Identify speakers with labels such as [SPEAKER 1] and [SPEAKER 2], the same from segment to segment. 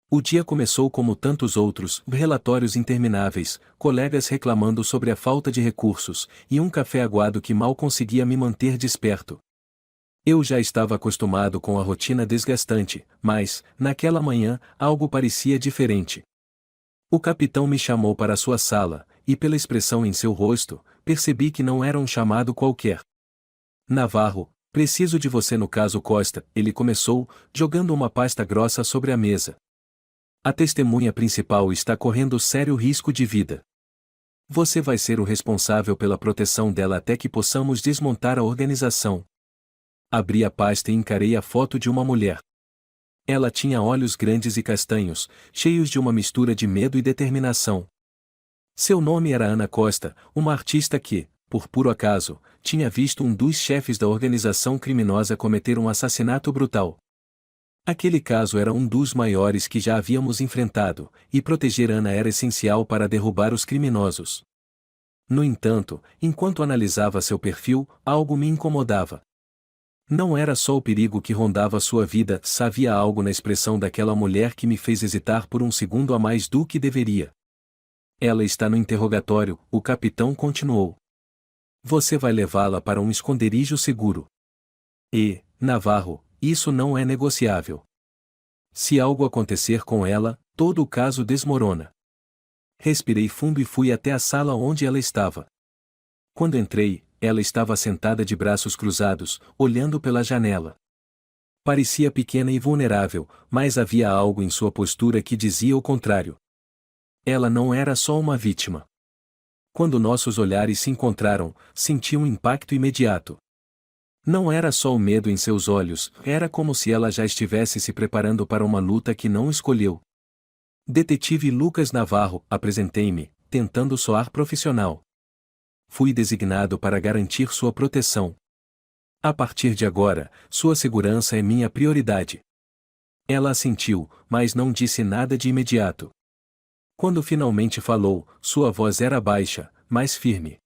[SPEAKER 1] O dia começou como tantos outros, relatórios intermináveis, colegas reclamando sobre a falta de recursos, e um café aguado que mal conseguia me manter desperto. Eu já estava acostumado com a rotina desgastante, mas, naquela manhã, algo parecia diferente. O capitão me chamou para sua sala, e pela expressão em seu rosto, percebi que não era um chamado qualquer. Navarro, preciso de você no caso Costa, ele começou, jogando uma pasta grossa sobre a mesa. A testemunha principal está correndo sério risco de vida. Você vai ser o responsável pela proteção dela até que possamos desmontar a organização. Abri a pasta e encarei a foto de uma mulher. Ela tinha olhos grandes e castanhos, cheios de uma mistura de medo e determinação. Seu nome era Ana Costa, uma artista que, por puro acaso, tinha visto um dos chefes da organização criminosa cometer um assassinato brutal. Aquele caso era um dos maiores que já havíamos enfrentado, e proteger Ana era essencial para derrubar os criminosos. No entanto, enquanto analisava seu perfil, algo me incomodava. Não era só o perigo que rondava sua vida, havia algo na expressão daquela mulher que me fez hesitar por um segundo a mais do que deveria. Ela está no interrogatório, o capitão continuou. Você vai levá-la para um esconderijo seguro. E, Navarro, isso não é negociável. Se algo acontecer com ela, todo o caso desmorona. Respirei fundo e fui até a sala onde ela estava. Quando entrei, ela estava sentada de braços cruzados, olhando pela janela. Parecia pequena e vulnerável, mas havia algo em sua postura que dizia o contrário. Ela não era só uma vítima. Quando nossos olhares se encontraram, senti um impacto imediato. Não era só o medo em seus olhos, era como se ela já estivesse se preparando para uma luta que não escolheu. Detetive Lucas Navarro, apresentei-me, tentando soar profissional. Fui designado para garantir sua proteção. A partir de agora, sua segurança é minha prioridade. Ela assentiu, mas não disse nada de imediato. Quando finalmente falou, sua voz era baixa, mas firme.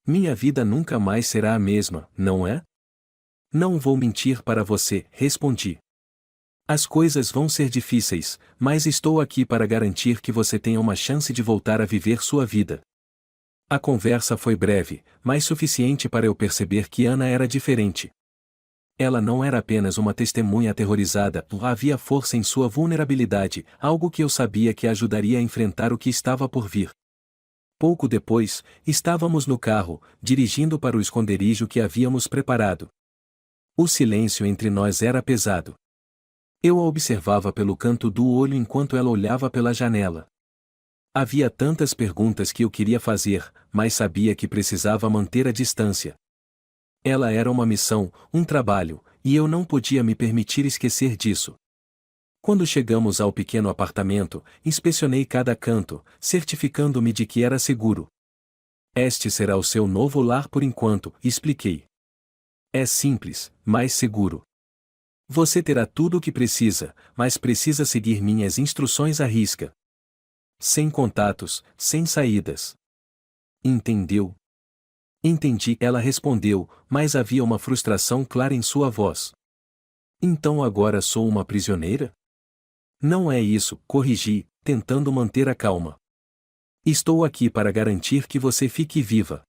[SPEAKER 1] Minha vida nunca mais será a mesma, não é? Não vou mentir para você, respondi. As coisas vão ser difíceis, mas estou aqui para garantir que você tenha uma chance de voltar a viver sua vida. A conversa foi breve, mas suficiente para eu perceber que Ana era diferente. Ela não era apenas uma testemunha aterrorizada, havia força em sua vulnerabilidade, algo que eu sabia que a ajudaria a enfrentar o que estava por vir. Pouco depois, estávamos no carro, dirigindo para o esconderijo que havíamos preparado. O silêncio entre nós era pesado. Eu a observava pelo canto do olho enquanto ela olhava pela janela. Havia tantas perguntas que eu queria fazer, mas sabia que precisava manter a distância. Ela era uma missão, um trabalho, e eu não podia me permitir esquecer disso. Quando chegamos ao pequeno apartamento, inspecionei cada canto, certificando-me de que era seguro. Este será o seu novo lar por enquanto, expliquei. É simples, mas seguro. Você terá tudo o que precisa, mas precisa seguir minhas instruções à risca. Sem contatos, sem saídas. Entendeu? Entendi, ela respondeu, mas havia uma frustração clara em sua voz. Então agora sou uma prisioneira? Não é isso, corrigi, tentando manter a calma. Estou aqui para garantir que você fique viva.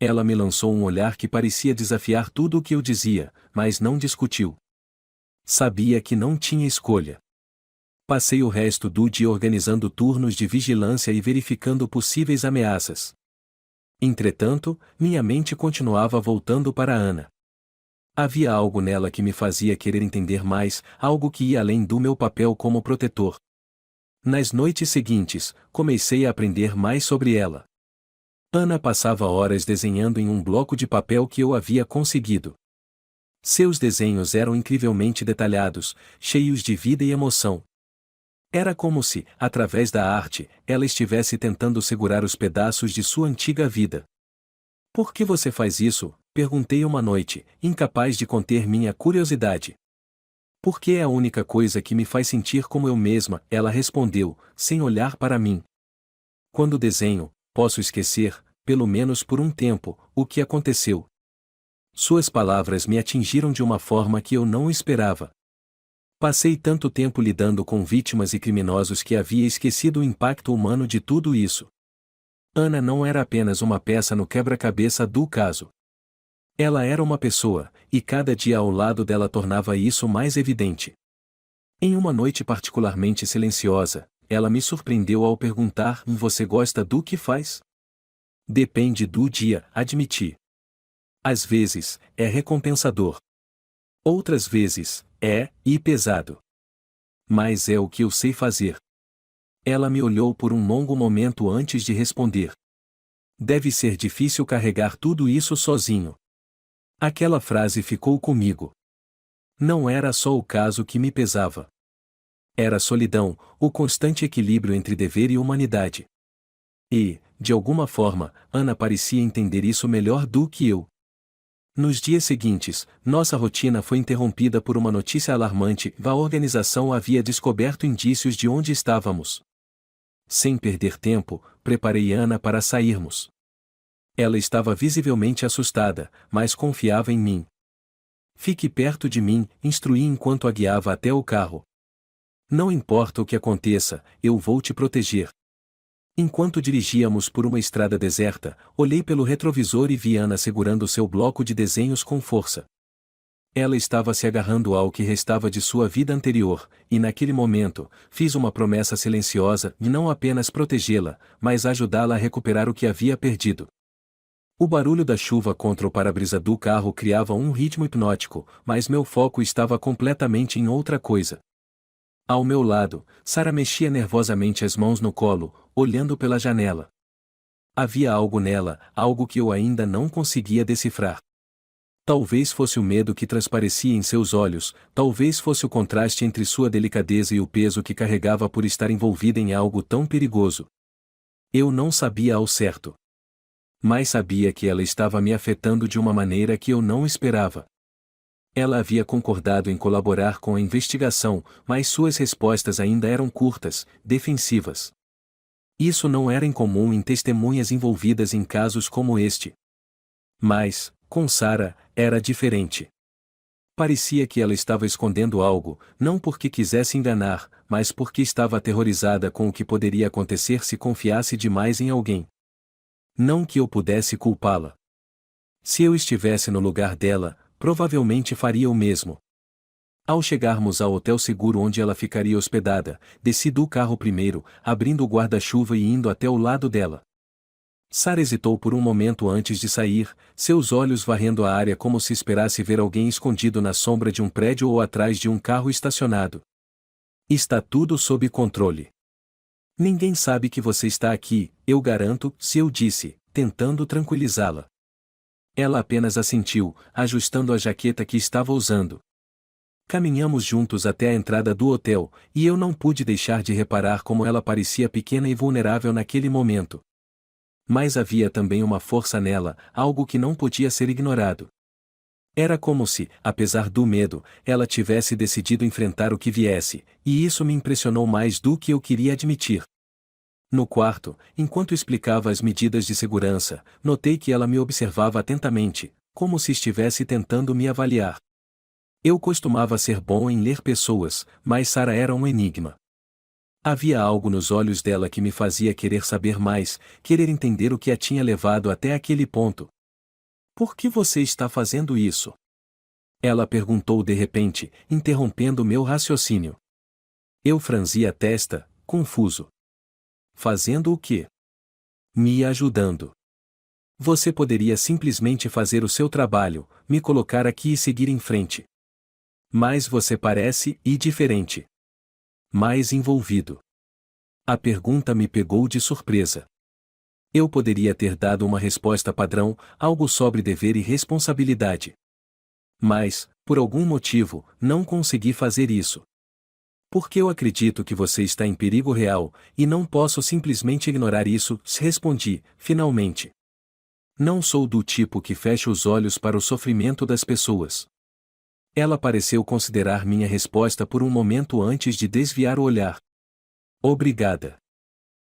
[SPEAKER 1] Ela me lançou um olhar que parecia desafiar tudo o que eu dizia, mas não discutiu. Sabia que não tinha escolha. Passei o resto do dia organizando turnos de vigilância e verificando possíveis ameaças. Entretanto, minha mente continuava voltando para Ana. Havia algo nela que me fazia querer entender mais, algo que ia além do meu papel como protetor. Nas noites seguintes, comecei a aprender mais sobre ela. Ana passava horas desenhando em um bloco de papel que eu havia conseguido. Seus desenhos eram incrivelmente detalhados, cheios de vida e emoção. Era como se, através da arte, ela estivesse tentando segurar os pedaços de sua antiga vida. Por que você faz isso? Perguntei uma noite, incapaz de conter minha curiosidade. Porque é a única coisa que me faz sentir como eu mesma, ela respondeu, sem olhar para mim. Quando desenho, posso esquecer, pelo menos por um tempo, o que aconteceu. Suas palavras me atingiram de uma forma que eu não esperava. Passei tanto tempo lidando com vítimas e criminosos que havia esquecido o impacto humano de tudo isso. Ana não era apenas uma peça no quebra-cabeça do caso. Ela era uma pessoa, e cada dia ao lado dela tornava isso mais evidente. Em uma noite particularmente silenciosa, ela me surpreendeu ao perguntar: Você gosta do que faz? Depende do dia, admiti. Às vezes, é recompensador. Outras vezes, e pesado. Mas é o que eu sei fazer. Ela me olhou por um longo momento antes de responder. Deve ser difícil carregar tudo isso sozinho. Aquela frase ficou comigo. Não era só o caso que me pesava. Era a solidão, o constante equilíbrio entre dever e humanidade. E, de alguma forma, Ana parecia entender isso melhor do que eu. Nos dias seguintes, nossa rotina foi interrompida por uma notícia alarmante: a organização havia descoberto indícios de onde estávamos. Sem perder tempo, preparei Ana para sairmos. Ela estava visivelmente assustada, mas confiava em mim. Fique perto de mim, instruí enquanto a guiava até o carro. Não importa o que aconteça, eu vou te proteger. Enquanto dirigíamos por uma estrada deserta, olhei pelo retrovisor e vi Ana segurando seu bloco de desenhos com força. Ela estava se agarrando ao que restava de sua vida anterior, e naquele momento, fiz uma promessa silenciosa de não apenas protegê-la, mas ajudá-la a recuperar o que havia perdido. O barulho da chuva contra o para-brisa do carro criava um ritmo hipnótico, mas meu foco estava completamente em outra coisa. Ao meu lado, Sara mexia nervosamente as mãos no colo, olhando pela janela. Havia algo nela, algo que eu ainda não conseguia decifrar. Talvez fosse o medo que transparecia em seus olhos, talvez fosse o contraste entre sua delicadeza e o peso que carregava por estar envolvida em algo tão perigoso. Eu não sabia ao certo. Mas sabia que ela estava me afetando de uma maneira que eu não esperava. Ela havia concordado em colaborar com a investigação, mas suas respostas ainda eram curtas, defensivas. Isso não era incomum em testemunhas envolvidas em casos como este. Mas, com Sara, era diferente. Parecia que ela estava escondendo algo, não porque quisesse enganar, mas porque estava aterrorizada com o que poderia acontecer se confiasse demais em alguém. Não que eu pudesse culpá-la. Se eu estivesse no lugar dela, provavelmente faria o mesmo. Ao chegarmos ao hotel seguro onde ela ficaria hospedada, desci do carro primeiro, abrindo o guarda-chuva e indo até o lado dela. Sara hesitou por um momento antes de sair, seus olhos varrendo a área como se esperasse ver alguém escondido na sombra de um prédio ou atrás de um carro estacionado. Está tudo sob controle. Ninguém sabe que você está aqui, eu garanto, se eu disse, tentando tranquilizá-la. Ela apenas assentiu, ajustando a jaqueta que estava usando. Caminhamos juntos até a entrada do hotel, e eu não pude deixar de reparar como ela parecia pequena e vulnerável naquele momento. Mas havia também uma força nela, algo que não podia ser ignorado. Era como se, apesar do medo, ela tivesse decidido enfrentar o que viesse, e isso me impressionou mais do que eu queria admitir. No quarto, enquanto explicava as medidas de segurança, notei que ela me observava atentamente, como se estivesse tentando me avaliar. Eu costumava ser bom em ler pessoas, mas Sara era um enigma. Havia algo nos olhos dela que me fazia querer saber mais, querer entender o que a tinha levado até aquele ponto. Por que você está fazendo isso? Ela perguntou de repente, interrompendo meu raciocínio. Eu franzi a testa, confuso. Fazendo o quê? Me ajudando. Você poderia simplesmente fazer o seu trabalho, me colocar aqui e seguir em frente. Mas você parece diferente. Mais envolvido. A pergunta me pegou de surpresa. Eu poderia ter dado uma resposta padrão, algo sobre dever e responsabilidade. Mas, por algum motivo, não consegui fazer isso. Porque eu acredito que você está em perigo real, e não posso simplesmente ignorar isso, respondi, finalmente. Não sou do tipo que fecha os olhos para o sofrimento das pessoas. Ela pareceu considerar minha resposta por um momento antes de desviar o olhar. Obrigada.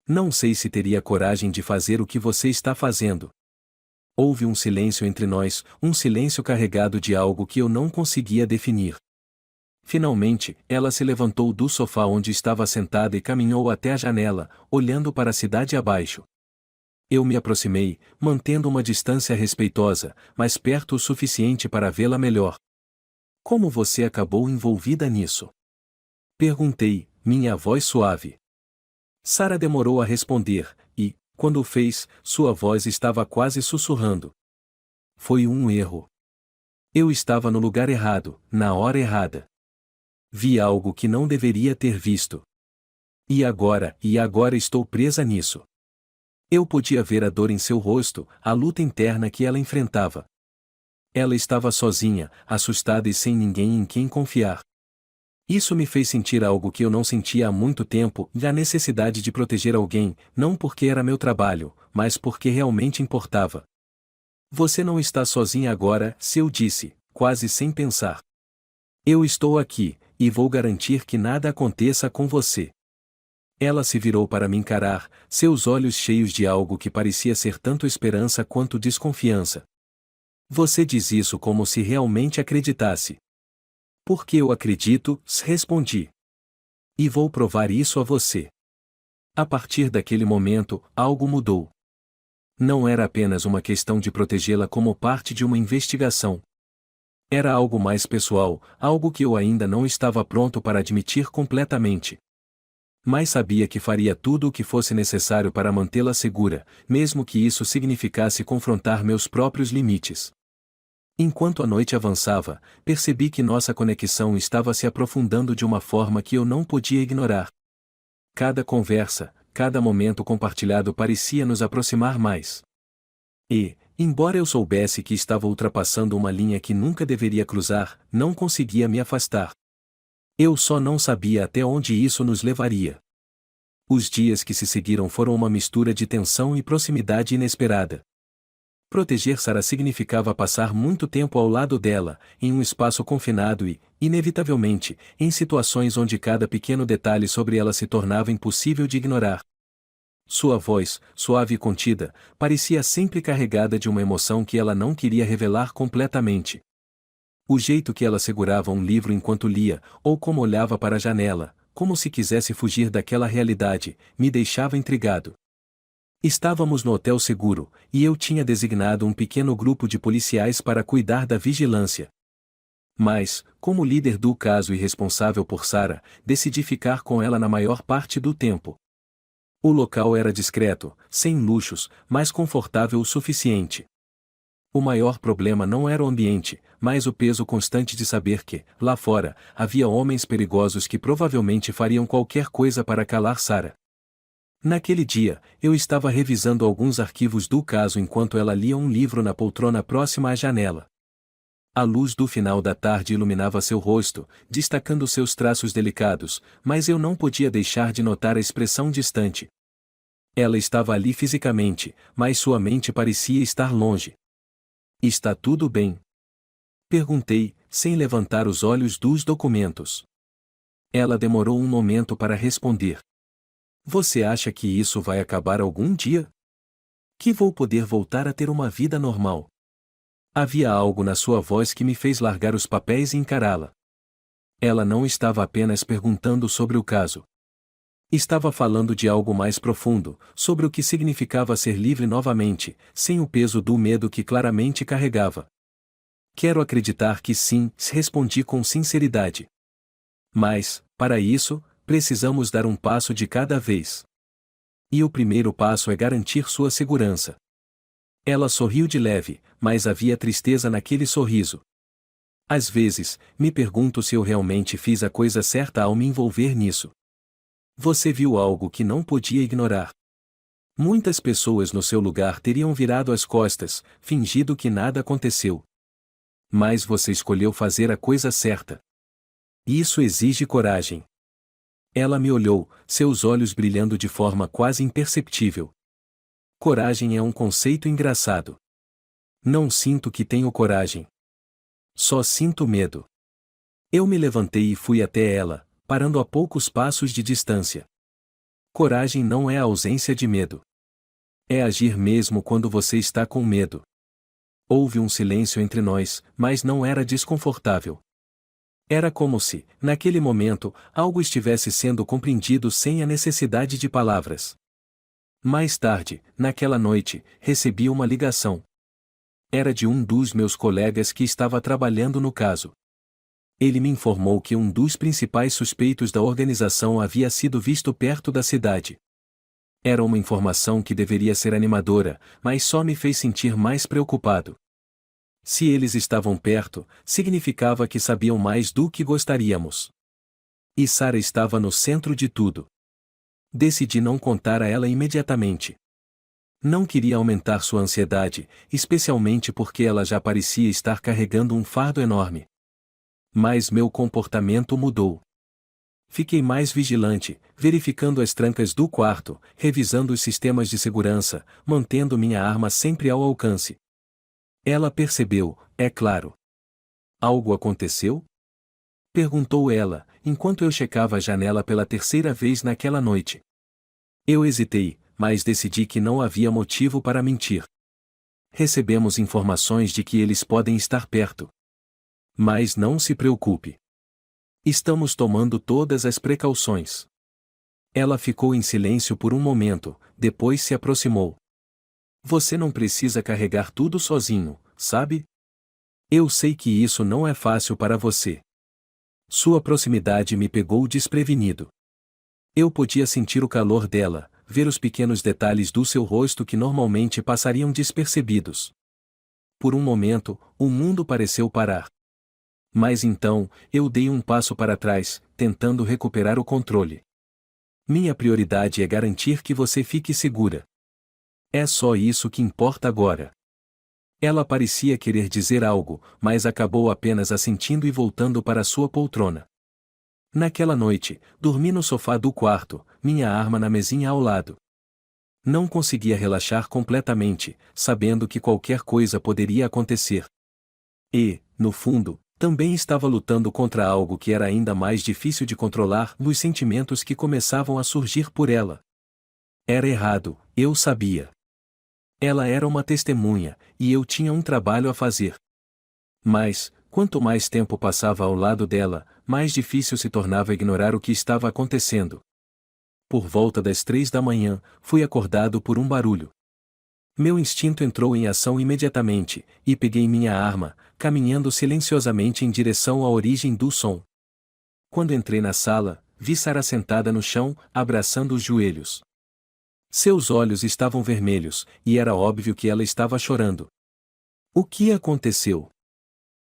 [SPEAKER 1] Não sei se teria coragem de fazer o que você está fazendo. Houve um silêncio entre nós, um silêncio carregado de algo que eu não conseguia definir. Finalmente, ela se levantou do sofá onde estava sentada e caminhou até a janela, olhando para a cidade abaixo. Eu me aproximei, mantendo uma distância respeitosa, mas perto o suficiente para vê-la melhor. Como você acabou envolvida nisso? Perguntei, minha voz suave. Sarah demorou a responder, e, quando o fez, sua voz estava quase sussurrando. Foi um erro. Eu estava no lugar errado, na hora errada. Vi algo que não deveria ter visto. E agora estou presa nisso. Eu podia ver a dor em seu rosto, a luta interna que ela enfrentava. Ela estava sozinha, assustada e sem ninguém em quem confiar. Isso me fez sentir algo que eu não sentia há muito tempo, a necessidade de proteger alguém, não porque era meu trabalho, mas porque realmente importava. Você não está sozinha agora, eu disse, quase sem pensar. Eu estou aqui, e vou garantir que nada aconteça com você. Ela se virou para me encarar, seus olhos cheios de algo que parecia ser tanto esperança quanto desconfiança. Você diz isso como se realmente acreditasse. Porque eu acredito, respondi. E vou provar isso a você. A partir daquele momento, algo mudou. Não era apenas uma questão de protegê-la como parte de uma investigação. Era algo mais pessoal, algo que eu ainda não estava pronto para admitir completamente. Mas sabia que faria tudo o que fosse necessário para mantê-la segura, mesmo que isso significasse confrontar meus próprios limites. Enquanto a noite avançava, percebi que nossa conexão estava se aprofundando de uma forma que eu não podia ignorar. Cada conversa, cada momento compartilhado parecia nos aproximar mais. E, embora eu soubesse que estava ultrapassando uma linha que nunca deveria cruzar, não conseguia me afastar. Eu só não sabia até onde isso nos levaria. Os dias que se seguiram foram uma mistura de tensão e proximidade inesperada. Proteger Sarah significava passar muito tempo ao lado dela, em um espaço confinado e, inevitavelmente, em situações onde cada pequeno detalhe sobre ela se tornava impossível de ignorar. Sua voz, suave e contida, parecia sempre carregada de uma emoção que ela não queria revelar completamente. O jeito que ela segurava um livro enquanto lia, ou como olhava para a janela, como se quisesse fugir daquela realidade, me deixava intrigado. Estávamos no hotel seguro, e eu tinha designado um pequeno grupo de policiais para cuidar da vigilância. Mas, como líder do caso e responsável por Sarah, decidi ficar com ela na maior parte do tempo. O local era discreto, sem luxos, mas confortável o suficiente. O maior problema não era o ambiente, mas o peso constante de saber que, lá fora, havia homens perigosos que provavelmente fariam qualquer coisa para calar Sarah. Naquele dia, eu estava revisando alguns arquivos do caso enquanto ela lia um livro na poltrona próxima à janela. A luz do final da tarde iluminava seu rosto, destacando seus traços delicados, mas eu não podia deixar de notar a expressão distante. Ela estava ali fisicamente, mas sua mente parecia estar longe. Está tudo bem? Perguntei, sem levantar os olhos dos documentos. Ela demorou um momento para responder. Você acha que isso vai acabar algum dia? Que vou poder voltar a ter uma vida normal? Havia algo na sua voz que me fez largar os papéis e encará-la. Ela não estava apenas perguntando sobre o caso. Estava falando de algo mais profundo, sobre o que significava ser livre novamente, sem o peso do medo que claramente carregava. Quero acreditar que sim, respondi com sinceridade. Mas, para isso, precisamos dar um passo de cada vez. E o primeiro passo é garantir sua segurança. Ela sorriu de leve, mas havia tristeza naquele sorriso. Às vezes, me pergunto se eu realmente fiz a coisa certa ao me envolver nisso. Você viu algo que não podia ignorar. Muitas pessoas no seu lugar teriam virado as costas, fingido que nada aconteceu. Mas você escolheu fazer a coisa certa. Isso exige coragem. Ela me olhou, seus olhos brilhando de forma quase imperceptível. Coragem é um conceito engraçado. Não sinto que tenho coragem. Só sinto medo. Eu me levantei e fui até ela, parando a poucos passos de distância. Coragem não é a ausência de medo. É agir mesmo quando você está com medo. Houve um silêncio entre nós, mas não era desconfortável. Era como se, naquele momento, algo estivesse sendo compreendido sem a necessidade de palavras. Mais tarde, naquela noite, recebi uma ligação. Era de um dos meus colegas que estava trabalhando no caso. Ele me informou que um dos principais suspeitos da organização havia sido visto perto da cidade. Era uma informação que deveria ser animadora, mas só me fez sentir mais preocupado. Se eles estavam perto, significava que sabiam mais do que gostaríamos. E Sarah estava no centro de tudo. Decidi não contar a ela imediatamente. Não queria aumentar sua ansiedade, especialmente porque ela já parecia estar carregando um fardo enorme. Mas meu comportamento mudou. Fiquei mais vigilante, verificando as trancas do quarto, revisando os sistemas de segurança, mantendo minha arma sempre ao alcance. Ela percebeu, é claro. Algo aconteceu? Perguntou ela, enquanto eu checava a janela pela terceira vez naquela noite. Eu hesitei, mas decidi que não havia motivo para mentir. Recebemos informações de que eles podem estar perto. Mas não se preocupe. Estamos tomando todas as precauções. Ela ficou em silêncio por um momento, depois se aproximou. Você não precisa carregar tudo sozinho, sabe? Eu sei que isso não é fácil para você. Sua proximidade me pegou desprevenido. Eu podia sentir o calor dela, ver os pequenos detalhes do seu rosto que normalmente passariam despercebidos. Por um momento, o mundo pareceu parar. Mas então, eu dei um passo para trás, tentando recuperar o controle. Minha prioridade é garantir que você fique segura. É só isso que importa agora. Ela parecia querer dizer algo, mas acabou apenas assentindo e voltando para sua poltrona. Naquela noite, dormi no sofá do quarto, minha arma na mesinha ao lado. Não conseguia relaxar completamente, sabendo que qualquer coisa poderia acontecer. E, no fundo, também estava lutando contra algo que era ainda mais difícil de controlar, os sentimentos que começavam a surgir por ela. Era errado, eu sabia. Ela era uma testemunha, e eu tinha um trabalho a fazer. Mas, quanto mais tempo passava ao lado dela, mais difícil se tornava ignorar o que estava acontecendo. Por volta das 3 da manhã, fui acordado por um barulho. Meu instinto entrou em ação imediatamente, e peguei minha arma, caminhando silenciosamente em direção à origem do som. Quando entrei na sala, vi Sarah sentada no chão, abraçando os joelhos. Seus olhos estavam vermelhos, e era óbvio que ela estava chorando. O que aconteceu?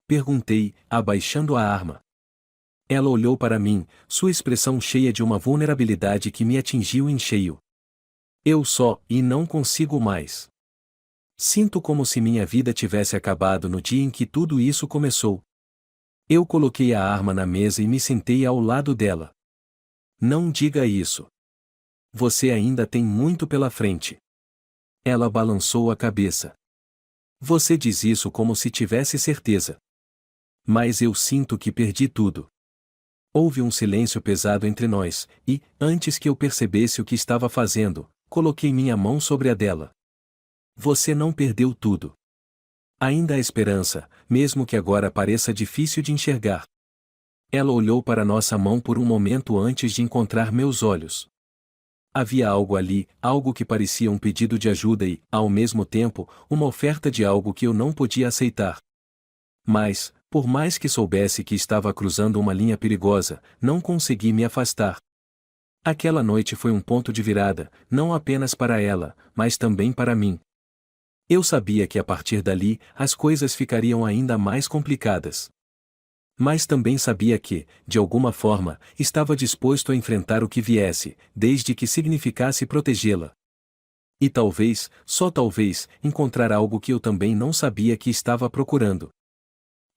[SPEAKER 1] Perguntei, abaixando a arma. Ela olhou para mim, sua expressão cheia de uma vulnerabilidade que me atingiu em cheio. Eu só, e não consigo mais. Sinto como se minha vida tivesse acabado no dia em que tudo isso começou. Eu coloquei a arma na mesa e me sentei ao lado dela. Não diga isso. Você ainda tem muito pela frente. Ela balançou a cabeça. Você diz isso como se tivesse certeza. Mas eu sinto que perdi tudo. Houve um silêncio pesado entre nós, e, antes que eu percebesse o que estava fazendo, coloquei minha mão sobre a dela. Você não perdeu tudo. Ainda há esperança, mesmo que agora pareça difícil de enxergar. Ela olhou para nossa mão por um momento antes de encontrar meus olhos. Havia algo ali, algo que parecia um pedido de ajuda e, ao mesmo tempo, uma oferta de algo que eu não podia aceitar. Mas, por mais que soubesse que estava cruzando uma linha perigosa, não consegui me afastar. Aquela noite foi um ponto de virada, não apenas para ela, mas também para mim. Eu sabia que a partir dali, as coisas ficariam ainda mais complicadas. Mas também sabia que, de alguma forma, estava disposto a enfrentar o que viesse, desde que significasse protegê-la. E talvez, só talvez, encontrar algo que eu também não sabia que estava procurando.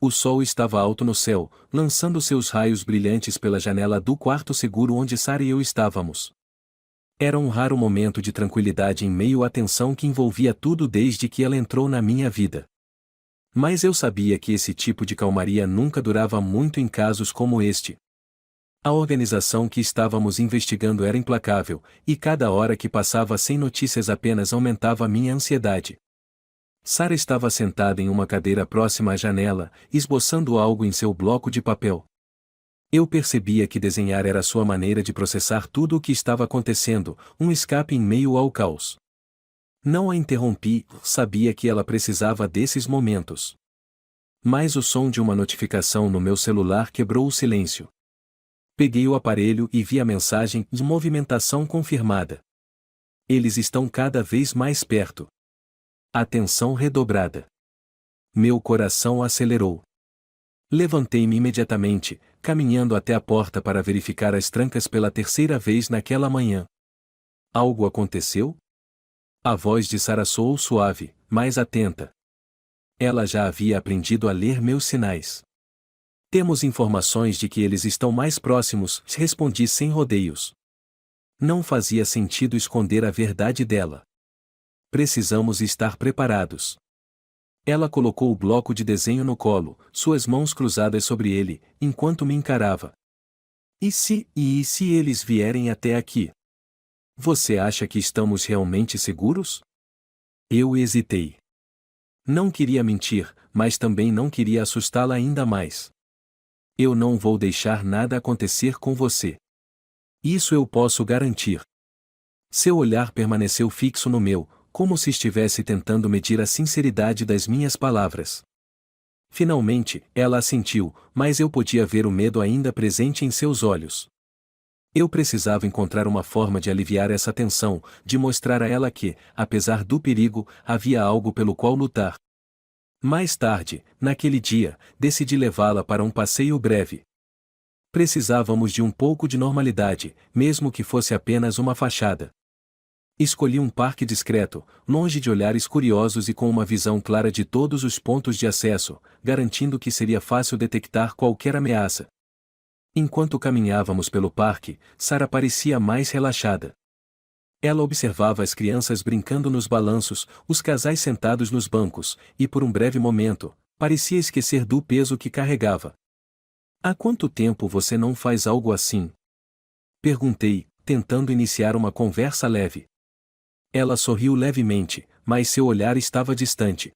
[SPEAKER 1] O sol estava alto no céu, lançando seus raios brilhantes pela janela do quarto seguro onde Sarah e eu estávamos. Era um raro momento de tranquilidade em meio à tensão que envolvia tudo desde que ela entrou na minha vida. Mas eu sabia que esse tipo de calmaria nunca durava muito em casos como este. A organização que estávamos investigando era implacável, e cada hora que passava sem notícias apenas aumentava minha ansiedade. Sarah estava sentada em uma cadeira próxima à janela, esboçando algo em seu bloco de papel. Eu percebia que desenhar era sua maneira de processar tudo o que estava acontecendo, um escape em meio ao caos. Não a interrompi, sabia que ela precisava desses momentos. Mas o som de uma notificação no meu celular quebrou o silêncio. Peguei o aparelho e vi a mensagem de movimentação confirmada. Eles estão cada vez mais perto. Atenção redobrada. Meu coração acelerou. Levantei-me imediatamente, caminhando até a porta para verificar as trancas pela terceira vez naquela manhã. Algo aconteceu? A voz de Sara soou suave, mais atenta. Ela já havia aprendido a ler meus sinais. Temos informações de que eles estão mais próximos, respondi sem rodeios. Não fazia sentido esconder a verdade dela. Precisamos estar preparados. Ela colocou o bloco de desenho no colo, suas mãos cruzadas sobre ele, enquanto me encarava. E se eles vierem até aqui? Você acha que estamos realmente seguros? Eu hesitei. Não queria mentir, mas também não queria assustá-la ainda mais. Eu não vou deixar nada acontecer com você. Isso eu posso garantir. Seu olhar permaneceu fixo no meu, como se estivesse tentando medir a sinceridade das minhas palavras. Finalmente, ela assentiu, mas eu podia ver o medo ainda presente em seus olhos. Eu precisava encontrar uma forma de aliviar essa tensão, de mostrar a ela que, apesar do perigo, havia algo pelo qual lutar. Mais tarde, naquele dia, decidi levá-la para um passeio breve. Precisávamos de um pouco de normalidade, mesmo que fosse apenas uma fachada. Escolhi um parque discreto, longe de olhares curiosos e com uma visão clara de todos os pontos de acesso, garantindo que seria fácil detectar qualquer ameaça. Enquanto caminhávamos pelo parque, Sara parecia mais relaxada. Ela observava as crianças brincando nos balanços, os casais sentados nos bancos, e por um breve momento, parecia esquecer do peso que carregava. Há quanto tempo você não faz algo assim? Perguntei, tentando iniciar uma conversa leve. Ela sorriu levemente, mas seu olhar estava distante.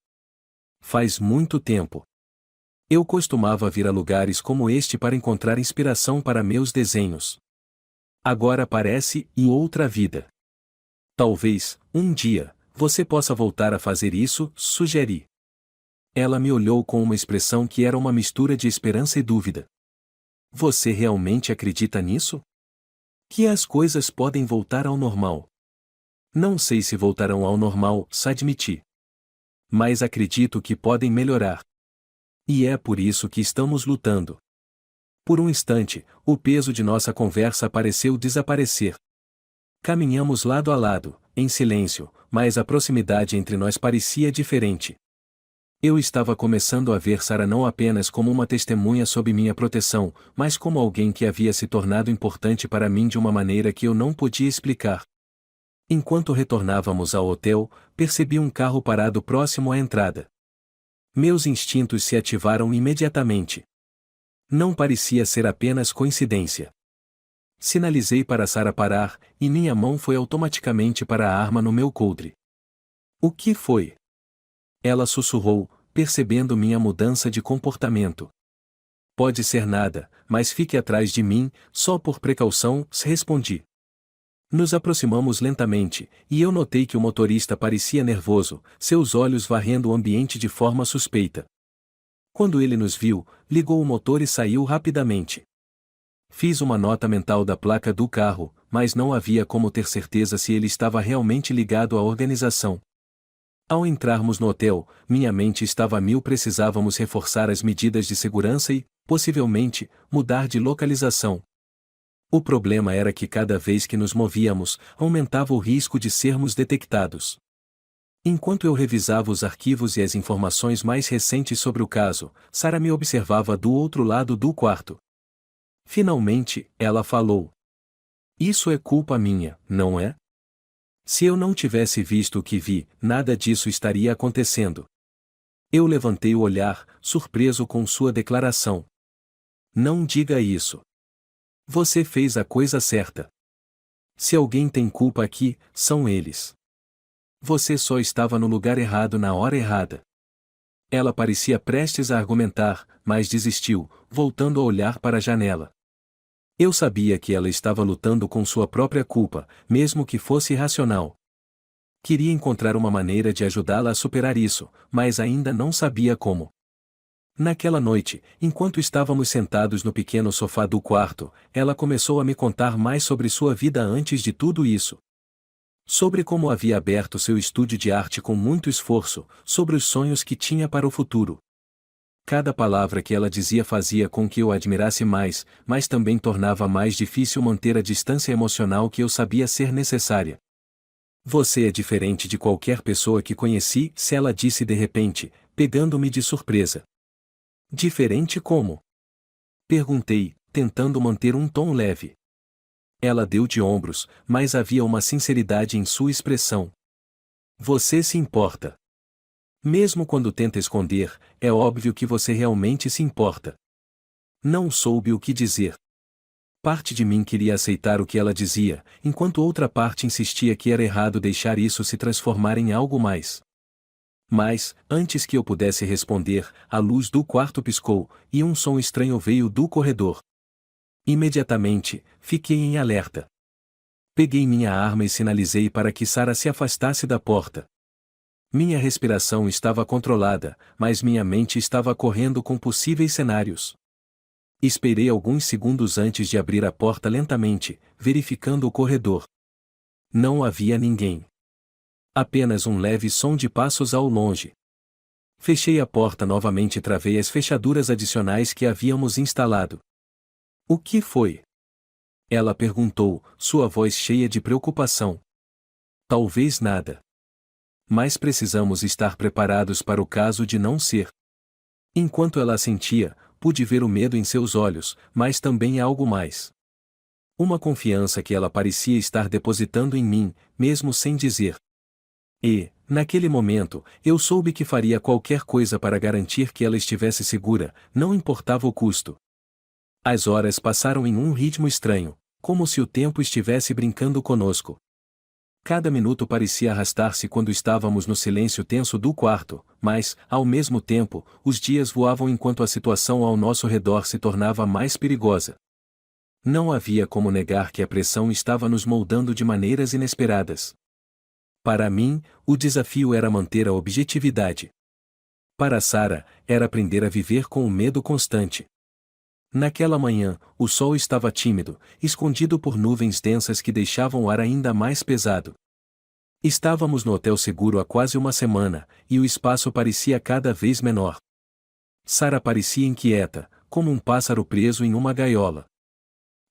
[SPEAKER 1] Faz muito tempo. Eu costumava vir a lugares como este para encontrar inspiração para meus desenhos. Agora parece outra vida. Talvez, um dia, você possa voltar a fazer isso, sugeri. Ela me olhou com uma expressão que era uma mistura de esperança e dúvida. Você realmente acredita nisso? Que as coisas podem voltar ao normal? Não sei se voltarão ao normal, admiti. Mas acredito que podem melhorar. E é por isso que estamos lutando. Por um instante, o peso de nossa conversa pareceu desaparecer. Caminhamos lado a lado, em silêncio, mas a proximidade entre nós parecia diferente. Eu estava começando a ver Sara não apenas como uma testemunha sob minha proteção, mas como alguém que havia se tornado importante para mim de uma maneira que eu não podia explicar. Enquanto retornávamos ao hotel, percebi um carro parado próximo à entrada. Meus instintos se ativaram imediatamente. Não parecia ser apenas coincidência. Sinalizei para Sara parar, e minha mão foi automaticamente para a arma no meu coldre. O que foi? Ela sussurrou, percebendo minha mudança de comportamento. Pode ser nada, mas fique atrás de mim, só por precaução, respondi. Nos aproximamos lentamente, e eu notei que o motorista parecia nervoso, seus olhos varrendo o ambiente de forma suspeita. Quando ele nos viu, ligou o motor e saiu rapidamente. Fiz uma nota mental da placa do carro, mas não havia como ter certeza se ele estava realmente ligado à organização. Ao entrarmos no hotel, minha mente estava a mil. Precisávamos reforçar as medidas de segurança e, possivelmente, mudar de localização. O problema era que cada vez que nos movíamos, aumentava o risco de sermos detectados. Enquanto eu revisava os arquivos e as informações mais recentes sobre o caso, Sara me observava do outro lado do quarto. Finalmente, ela falou. Isso é culpa minha, não é? Se eu não tivesse visto o que vi, nada disso estaria acontecendo. Eu levantei o olhar, surpreso com sua declaração. Não diga isso. Você fez a coisa certa. Se alguém tem culpa aqui, são eles. Você só estava no lugar errado na hora errada. Ela parecia prestes a argumentar, mas desistiu, voltando a olhar para a janela. Eu sabia que ela estava lutando com sua própria culpa, mesmo que fosse irracional. Queria encontrar uma maneira de ajudá-la a superar isso, mas ainda não sabia como. Naquela noite, enquanto estávamos sentados no pequeno sofá do quarto, ela começou a me contar mais sobre sua vida antes de tudo isso. Sobre como havia aberto seu estúdio de arte com muito esforço, sobre os sonhos que tinha para o futuro. Cada palavra que ela dizia fazia com que eu a admirasse mais, mas também tornava mais difícil manter a distância emocional que eu sabia ser necessária. Você é diferente de qualquer pessoa que conheci, se ela disse de repente, pegando-me de surpresa. Diferente como? Perguntei, tentando manter um tom leve. Ela deu de ombros, mas havia uma sinceridade em sua expressão. Você se importa. Mesmo quando tenta esconder, é óbvio que você realmente se importa. Não soube o que dizer. Parte de mim queria aceitar o que ela dizia, enquanto outra parte insistia que era errado deixar isso se transformar em algo mais. Mas, antes que eu pudesse responder, a luz do quarto piscou, e um som estranho veio do corredor. Imediatamente, fiquei em alerta. Peguei minha arma e sinalizei para que Sarah se afastasse da porta. Minha respiração estava controlada, mas minha mente estava correndo com possíveis cenários. Esperei alguns segundos antes de abrir a porta lentamente, verificando o corredor. Não havia ninguém. Apenas um leve som de passos ao longe. Fechei a porta novamente e travei as fechaduras adicionais que havíamos instalado. O que foi? Ela perguntou, sua voz cheia de preocupação. Talvez nada. Mas precisamos estar preparados para o caso de não ser. Enquanto ela assentia, pude ver o medo em seus olhos, mas também algo mais. Uma confiança que ela parecia estar depositando em mim, mesmo sem dizer. E, naquele momento, eu soube que faria qualquer coisa para garantir que ela estivesse segura, não importava o custo. As horas passaram em um ritmo estranho, como se o tempo estivesse brincando conosco. Cada minuto parecia arrastar-se quando estávamos no silêncio tenso do quarto, mas, ao mesmo tempo, os dias voavam enquanto a situação ao nosso redor se tornava mais perigosa. Não havia como negar que a pressão estava nos moldando de maneiras inesperadas. Para mim, o desafio era manter a objetividade. Para Sarah, era aprender a viver com o medo constante. Naquela manhã, o sol estava tímido, escondido por nuvens densas que deixavam o ar ainda mais pesado. Estávamos no hotel seguro há quase uma semana, e o espaço parecia cada vez menor. Sarah parecia inquieta, como um pássaro preso em uma gaiola.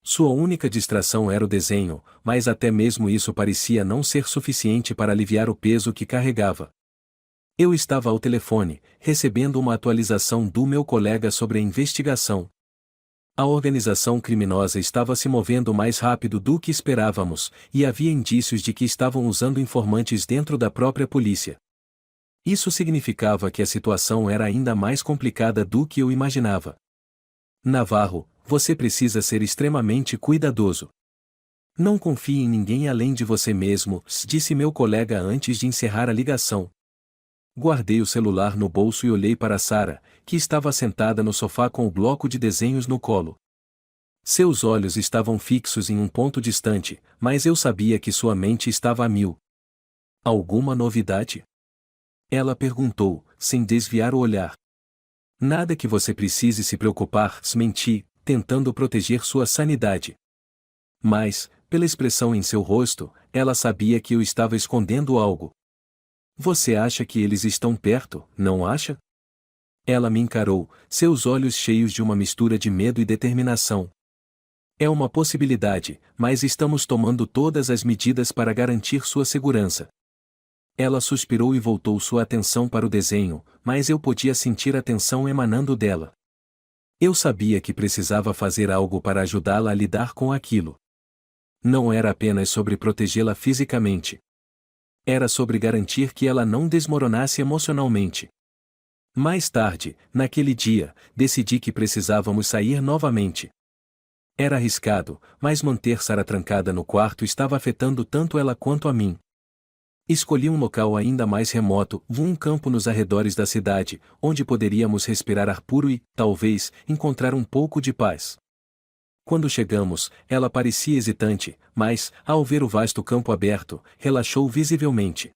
[SPEAKER 1] Sua única distração era o desenho, mas até mesmo isso parecia não ser suficiente para aliviar o peso que carregava. Eu estava ao telefone, recebendo uma atualização do meu colega sobre a investigação. A organização criminosa estava se movendo mais rápido do que esperávamos, e havia indícios de que estavam usando informantes dentro da própria polícia. Isso significava que a situação era ainda mais complicada do que eu imaginava. Navarro, você precisa ser extremamente cuidadoso. Não confie em ninguém além de você mesmo, disse meu colega antes de encerrar a ligação. Guardei o celular no bolso e olhei para Sarah, que estava sentada no sofá com o bloco de desenhos no colo. Seus olhos estavam fixos em um ponto distante, mas eu sabia que sua mente estava a mil. Alguma novidade? Ela perguntou, sem desviar o olhar. Nada que você precise se preocupar, menti, tentando proteger sua sanidade. Mas, pela expressão em seu rosto, ela sabia que eu estava escondendo algo. Você acha que eles estão perto, não acha? Ela me encarou, seus olhos cheios de uma mistura de medo e determinação. É uma possibilidade, mas estamos tomando todas as medidas para garantir sua segurança. Ela suspirou e voltou sua atenção para o desenho, mas eu podia sentir a tensão emanando dela. Eu sabia que precisava fazer algo para ajudá-la a lidar com aquilo. Não era apenas sobre protegê-la fisicamente. Era sobre garantir que ela não desmoronasse emocionalmente. Mais tarde, naquele dia, decidi que precisávamos sair novamente. Era arriscado, mas manter Sarah trancada no quarto estava afetando tanto ela quanto a mim. Escolhi um local ainda mais remoto, um campo nos arredores da cidade, onde poderíamos respirar ar puro e, talvez, encontrar um pouco de paz. Quando chegamos, ela parecia hesitante, mas, ao ver o vasto campo aberto, relaxou visivelmente.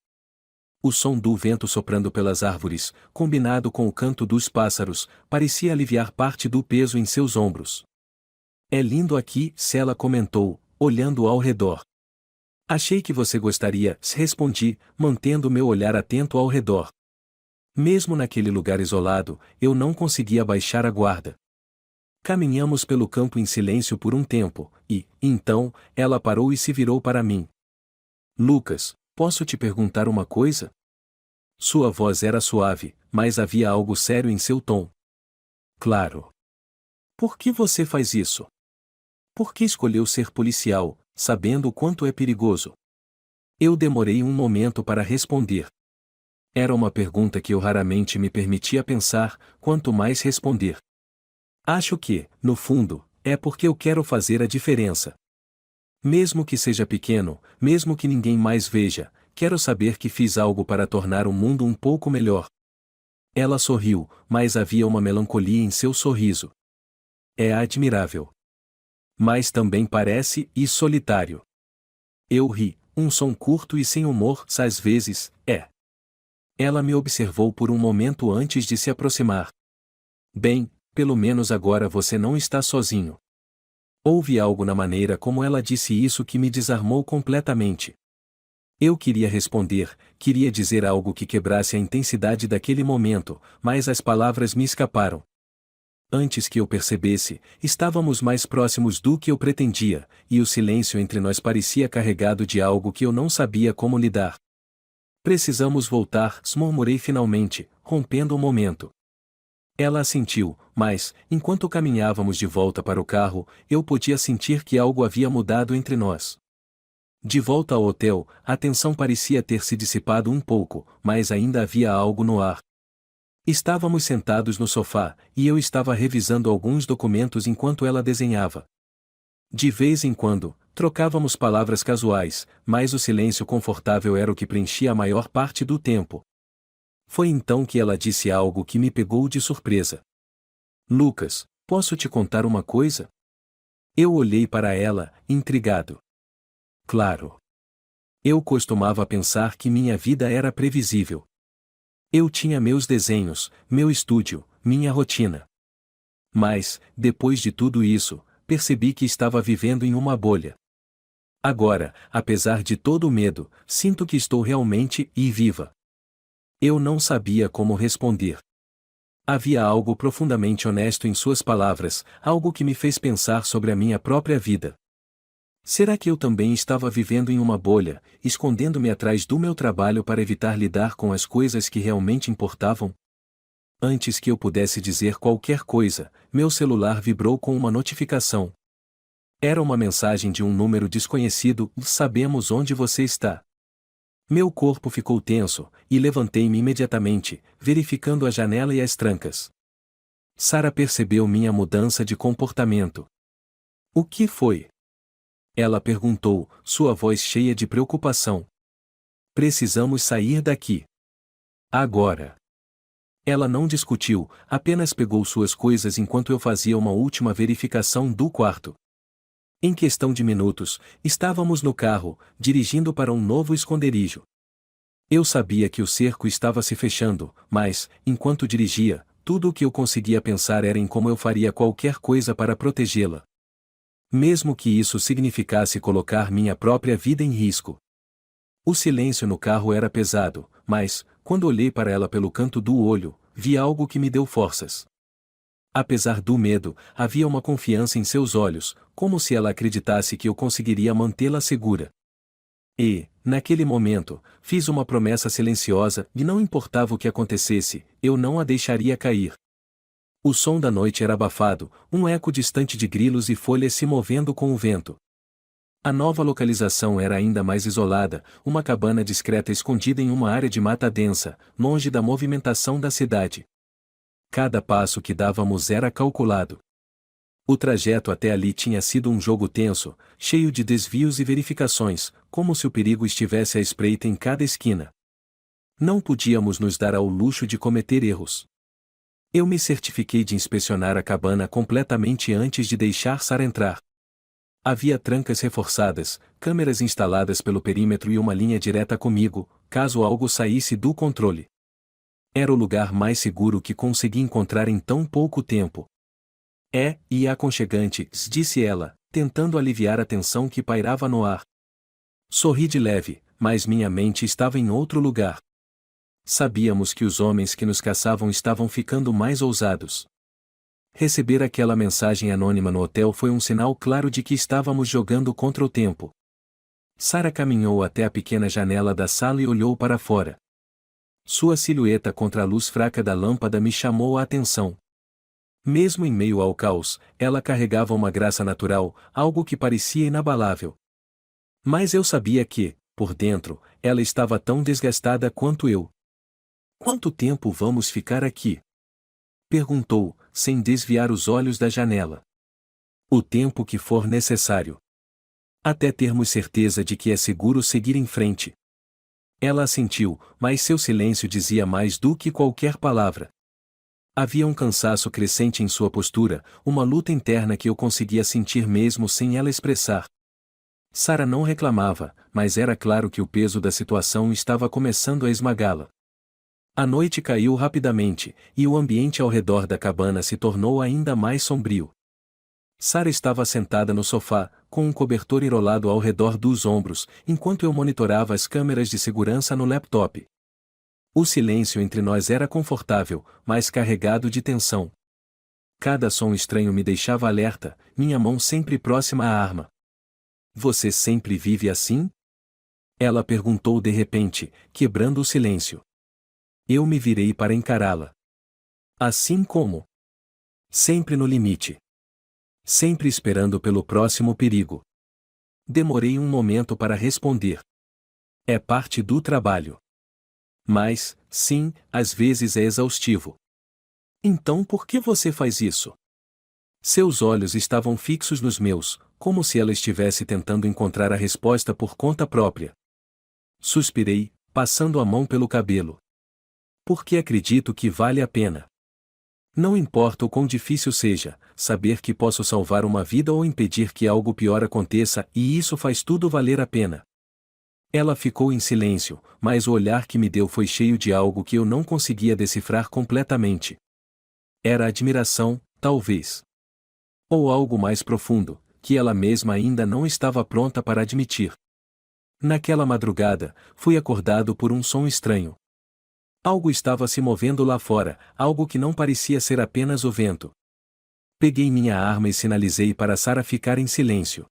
[SPEAKER 1] O som do vento soprando pelas árvores, combinado com o canto dos pássaros, parecia aliviar parte do peso em seus ombros. É lindo aqui, Sela comentou, olhando ao redor. Achei que você gostaria, respondi, mantendo meu olhar atento ao redor. Mesmo naquele lugar isolado, eu não conseguia baixar a guarda. Caminhamos pelo campo em silêncio por um tempo, e, então, ela parou e se virou para mim. Lucas, posso te perguntar uma coisa? Sua voz era suave, mas havia algo sério em seu tom. Claro. Por que você faz isso? Por que escolheu ser policial, sabendo o quanto é perigoso? Eu demorei um momento para responder. Era uma pergunta que eu raramente me permitia pensar, quanto mais responder. Acho que, no fundo, é porque eu quero fazer a diferença. Mesmo que seja pequeno, mesmo que ninguém mais veja, quero saber que fiz algo para tornar o mundo um pouco melhor. Ela sorriu, mas havia uma melancolia em seu sorriso. É admirável. Mas também parece solitário. Eu ri, um som curto e sem humor, às vezes, é. Ela me observou por um momento antes de se aproximar. Bem, pelo menos agora você não está sozinho. Houve algo na maneira como ela disse isso que me desarmou completamente. Eu queria responder, queria dizer algo que quebrasse a intensidade daquele momento, mas as palavras me escaparam. Antes que eu percebesse, estávamos mais próximos do que eu pretendia, e o silêncio entre nós parecia carregado de algo que eu não sabia como lidar. Precisamos voltar, murmurei finalmente, rompendo o momento. Ela assentiu, mas, enquanto caminhávamos de volta para o carro, eu podia sentir que algo havia mudado entre nós. De volta ao hotel, a tensão parecia ter se dissipado um pouco, mas ainda havia algo no ar. Estávamos sentados no sofá, e eu estava revisando alguns documentos enquanto ela desenhava. De vez em quando, trocávamos palavras casuais, mas o silêncio confortável era o que preenchia a maior parte do tempo. Foi então que ela disse algo que me pegou de surpresa. Lucas, posso te contar uma coisa? Eu olhei para ela, intrigado. Claro. Eu costumava pensar que minha vida era previsível. Eu tinha meus desenhos, meu estúdio, minha rotina. Mas, depois de tudo isso, percebi que estava vivendo em uma bolha. Agora, apesar de todo o medo, sinto que estou realmente viva. Eu não sabia como responder. Havia algo profundamente honesto em suas palavras, algo que me fez pensar sobre a minha própria vida. Será que eu também estava vivendo em uma bolha, escondendo-me atrás do meu trabalho para evitar lidar com as coisas que realmente importavam? Antes que eu pudesse dizer qualquer coisa, meu celular vibrou com uma notificação. Era uma mensagem de um número desconhecido: "Sabemos onde você está." Meu corpo ficou tenso, e levantei-me imediatamente, verificando a janela e as trancas. Sara percebeu minha mudança de comportamento. O que foi? Ela perguntou, sua voz cheia de preocupação. Precisamos sair daqui. Agora. Ela não discutiu, apenas pegou suas coisas enquanto eu fazia uma última verificação do quarto. Em questão de minutos, estávamos no carro, dirigindo para um novo esconderijo. Eu sabia que o cerco estava se fechando, mas, enquanto dirigia, tudo o que eu conseguia pensar era em como eu faria qualquer coisa para protegê-la. Mesmo que isso significasse colocar minha própria vida em risco. O silêncio no carro era pesado, mas, quando olhei para ela pelo canto do olho, vi algo que me deu forças. Apesar do medo, havia uma confiança em seus olhos, como se ela acreditasse que eu conseguiria mantê-la segura. E, naquele momento, fiz uma promessa silenciosa, e não importava o que acontecesse, eu não a deixaria cair. O som da noite era abafado, um eco distante de grilos e folhas se movendo com o vento. A nova localização era ainda mais isolada, uma cabana discreta escondida em uma área de mata densa, longe da movimentação da cidade. Cada passo que dávamos era calculado. O trajeto até ali tinha sido um jogo tenso, cheio de desvios e verificações, como se o perigo estivesse à espreita em cada esquina. Não podíamos nos dar ao luxo de cometer erros. Eu me certifiquei de inspecionar a cabana completamente antes de deixar Sara entrar. Havia trancas reforçadas, câmeras instaladas pelo perímetro e uma linha direta comigo, caso algo saísse do controle. Era o lugar mais seguro que consegui encontrar em tão pouco tempo. E aconchegante, disse ela, tentando aliviar a tensão que pairava no ar. Sorri de leve, mas minha mente estava em outro lugar. Sabíamos que os homens que nos caçavam estavam ficando mais ousados. Receber aquela mensagem anônima no hotel foi um sinal claro de que estávamos jogando contra o tempo. Sarah caminhou até a pequena janela da sala e olhou para fora. Sua silhueta contra a luz fraca da lâmpada me chamou a atenção. Mesmo em meio ao caos, ela carregava uma graça natural, algo que parecia inabalável. Mas eu sabia que, por dentro, ela estava tão desgastada quanto eu. Quanto tempo vamos ficar aqui? Perguntou, sem desviar os olhos da janela. O tempo que for necessário. Até termos certeza de que é seguro seguir em frente. Ela assentiu, mas seu silêncio dizia mais do que qualquer palavra. Havia um cansaço crescente em sua postura, uma luta interna que eu conseguia sentir mesmo sem ela expressar. Sarah não reclamava, mas era claro que o peso da situação estava começando a esmagá-la. A noite caiu rapidamente, e o ambiente ao redor da cabana se tornou ainda mais sombrio. Sarah estava sentada no sofá, com um cobertor enrolado ao redor dos ombros, enquanto eu monitorava as câmeras de segurança no laptop. O silêncio entre nós era confortável, mas carregado de tensão. Cada som estranho me deixava alerta, minha mão sempre próxima à arma. Você sempre vive assim? Ela perguntou de repente, quebrando o silêncio. Eu me virei para encará-la. Assim como? Sempre no limite. Sempre esperando pelo próximo perigo. Demorei um momento para responder. É parte do trabalho. Mas, sim, às vezes é exaustivo. Então por que você faz isso? Seus olhos estavam fixos nos meus, como se ela estivesse tentando encontrar a resposta por conta própria. Suspirei, passando a mão pelo cabelo. Porque acredito que vale a pena. Não importa o quão difícil seja, saber que posso salvar uma vida ou impedir que algo pior aconteça, e isso faz tudo valer a pena. Ela ficou em silêncio, mas o olhar que me deu foi cheio de algo que eu não conseguia decifrar completamente. Era admiração, talvez. Ou algo mais profundo, que ela mesma ainda não estava pronta para admitir. Naquela madrugada, fui acordado por um som estranho. Algo estava se movendo lá fora, algo que não parecia ser apenas o vento. Peguei minha arma e sinalizei para Sarah ficar em silêncio.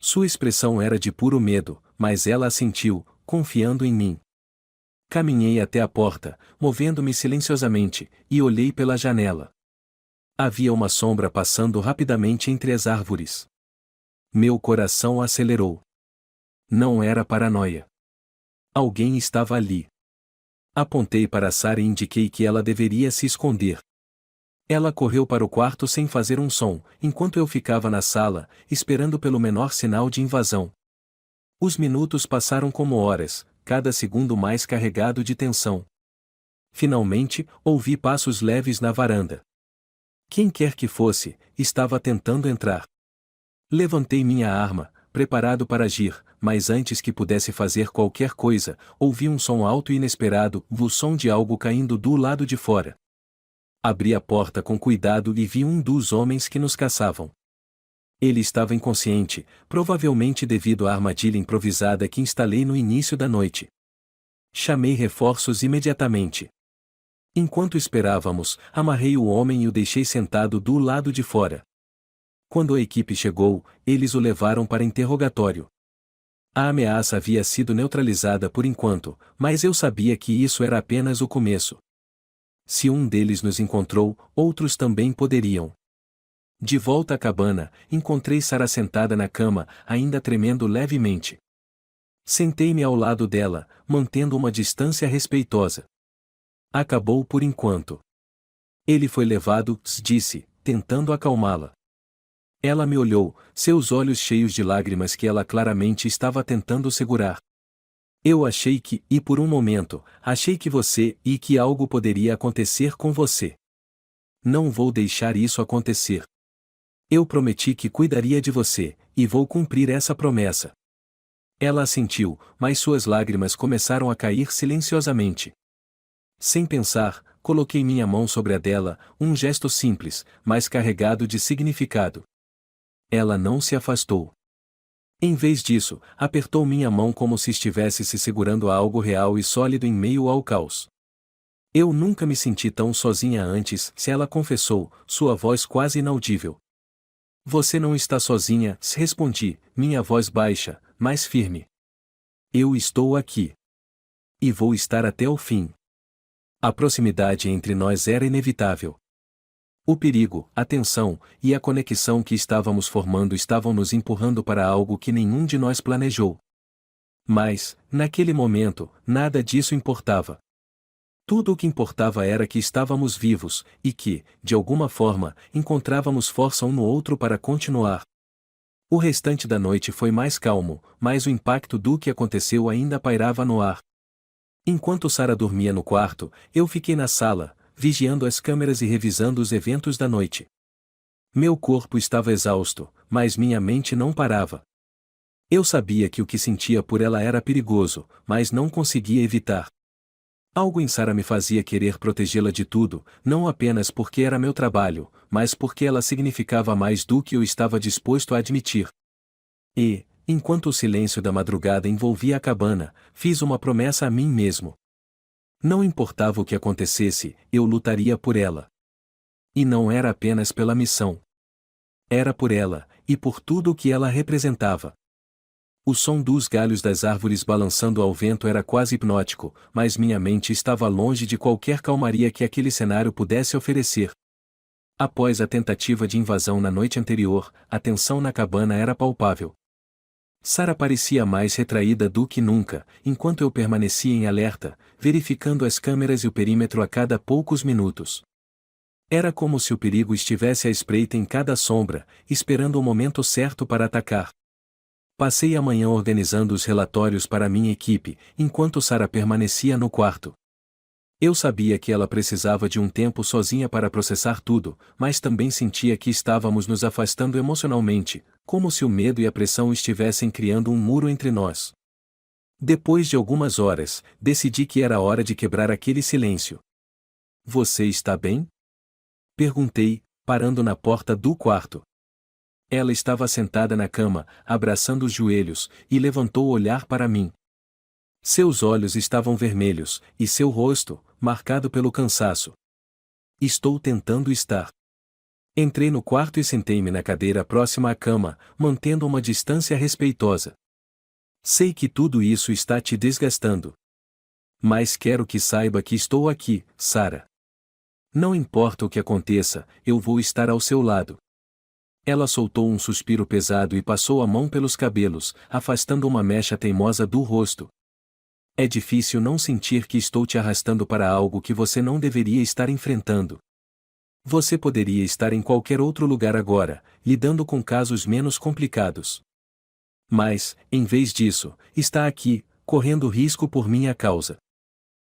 [SPEAKER 1] Sua expressão era de puro medo, mas ela assentiu, confiando em mim. Caminhei até a porta, movendo-me silenciosamente, e olhei pela janela. Havia uma sombra passando rapidamente entre as árvores. Meu coração acelerou. Não era paranoia. Alguém estava ali. Apontei para Sarah e indiquei que ela deveria se esconder. Ela correu para o quarto sem fazer um som, enquanto eu ficava na sala, esperando pelo menor sinal de invasão. Os minutos passaram como horas, cada segundo mais carregado de tensão. Finalmente, ouvi passos leves na varanda. Quem quer que fosse, estava tentando entrar. Levantei minha arma, preparado para agir, mas antes que pudesse fazer qualquer coisa, ouvi um som alto e inesperado, o som de algo caindo do lado de fora. Abri a porta com cuidado e vi um dos homens que nos caçavam. Ele estava inconsciente, provavelmente devido à armadilha improvisada que instalei no início da noite. Chamei reforços imediatamente. Enquanto esperávamos, amarrei o homem e o deixei sentado do lado de fora. Quando a equipe chegou, eles o levaram para interrogatório. A ameaça havia sido neutralizada por enquanto, mas eu sabia que isso era apenas o começo. Se um deles nos encontrou, outros também poderiam. De volta à cabana, encontrei Sarah sentada na cama, ainda tremendo levemente. Sentei-me ao lado dela, mantendo uma distância respeitosa. Acabou por enquanto. Ele foi levado, disse, tentando acalmá-la. Ela me olhou, seus olhos cheios de lágrimas que ela claramente estava tentando segurar. Eu achei que, e por um momento, achei que você, e que algo poderia acontecer com você. Não vou deixar isso acontecer. Eu prometi que cuidaria de você, e vou cumprir essa promessa. Ela assentiu, mas suas lágrimas começaram a cair silenciosamente. Sem pensar, coloquei minha mão sobre a dela, um gesto simples, mas carregado de significado. Ela não se afastou. Em vez disso, apertou minha mão como se estivesse se segurando a algo real e sólido em meio ao caos. Eu nunca me senti tão sozinha antes, se ela confessou, sua voz quase inaudível. Você não está sozinha, respondi, minha voz baixa, mas firme. Eu estou aqui. E vou estar até o fim. A proximidade entre nós era inevitável. O perigo, a tensão e a conexão que estávamos formando estavam nos empurrando para algo que nenhum de nós planejou. Mas, naquele momento, nada disso importava. Tudo o que importava era que estávamos vivos, e que, de alguma forma, encontrávamos força um no outro para continuar. O restante da noite foi mais calmo, mas o impacto do que aconteceu ainda pairava no ar. Enquanto Sarah dormia no quarto, eu fiquei na sala, vigiando as câmeras e revisando os eventos da noite. Meu corpo estava exausto, mas minha mente não parava. Eu sabia que o que sentia por ela era perigoso, mas não conseguia evitar. Algo em Sarah me fazia querer protegê-la de tudo, não apenas porque era meu trabalho, mas porque ela significava mais do que eu estava disposto a admitir. E, enquanto o silêncio da madrugada envolvia a cabana, fiz uma promessa a mim mesmo. Não importava o que acontecesse, eu lutaria por ela. E não era apenas pela missão. Era por ela, e por tudo o que ela representava. O som dos galhos das árvores balançando ao vento era quase hipnótico, mas minha mente estava longe de qualquer calmaria que aquele cenário pudesse oferecer. Após a tentativa de invasão na noite anterior, a tensão na cabana era palpável. Sarah parecia mais retraída do que nunca, enquanto eu permanecia em alerta, verificando as câmeras e o perímetro a cada poucos minutos. Era como se o perigo estivesse à espreita em cada sombra, esperando o momento certo para atacar. Passei a manhã organizando os relatórios para minha equipe, enquanto Sarah permanecia no quarto. Eu sabia que ela precisava de um tempo sozinha para processar tudo, mas também sentia que estávamos nos afastando emocionalmente, como se o medo e a pressão estivessem criando um muro entre nós. Depois de algumas horas, decidi que era hora de quebrar aquele silêncio. Você está bem? Perguntei, parando na porta do quarto. Ela estava sentada na cama, abraçando os joelhos, e levantou o olhar para mim. Seus olhos estavam vermelhos, e seu rosto, marcado pelo cansaço. Estou tentando estar. Entrei no quarto e sentei-me na cadeira próxima à cama, mantendo uma distância respeitosa. Sei que tudo isso está te desgastando. Mas quero que saiba que estou aqui, Sarah. Não importa o que aconteça, eu vou estar ao seu lado. Ela soltou um suspiro pesado e passou a mão pelos cabelos, afastando uma mecha teimosa do rosto. É difícil não sentir que estou te arrastando para algo que você não deveria estar enfrentando. Você poderia estar em qualquer outro lugar agora, lidando com casos menos complicados. Mas, em vez disso, está aqui, correndo risco por minha causa.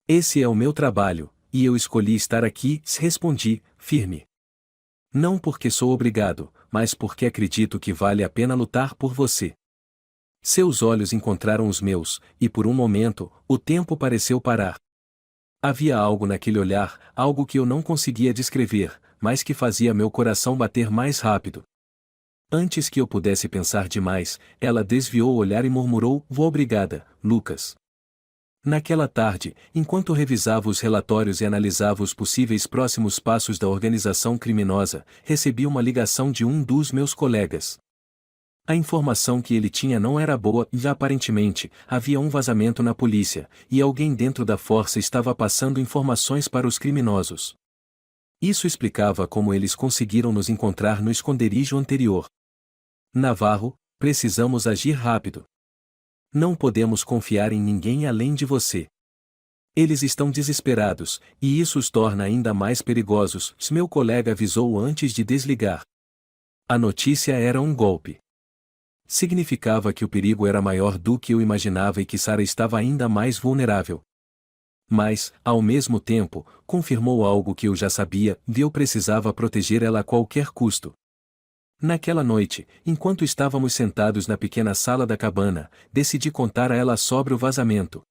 [SPEAKER 1] Esse é o meu trabalho, e eu escolhi estar aqui, respondi, firme. Não porque sou obrigado, mas porque acredito que vale a pena lutar por você. Seus olhos encontraram os meus, e por um momento, o tempo pareceu parar. Havia algo naquele olhar, algo que eu não conseguia descrever, mas que fazia meu coração bater mais rápido. Antes que eu pudesse pensar demais, ela desviou o olhar e murmurou, obrigada, Lucas. Naquela tarde, enquanto revisava os relatórios e analisava os possíveis próximos passos da organização criminosa, recebi uma ligação de um dos meus colegas. A informação que ele tinha não era boa e, aparentemente, havia um vazamento na polícia, e alguém dentro da força estava passando informações para os criminosos. Isso explicava como eles conseguiram nos encontrar no esconderijo anterior. Navarro, precisamos agir rápido. Não podemos confiar em ninguém além de você. Eles estão desesperados, e isso os torna ainda mais perigosos, meu colega avisou antes de desligar. A notícia era um golpe. Significava que o perigo era maior do que eu imaginava e que Sarah estava ainda mais vulnerável. Mas, ao mesmo tempo, confirmou algo que eu já sabia, e eu precisava proteger ela a qualquer custo. Naquela noite, enquanto estávamos sentados na pequena sala da cabana, decidi contar a ela sobre o vazamento.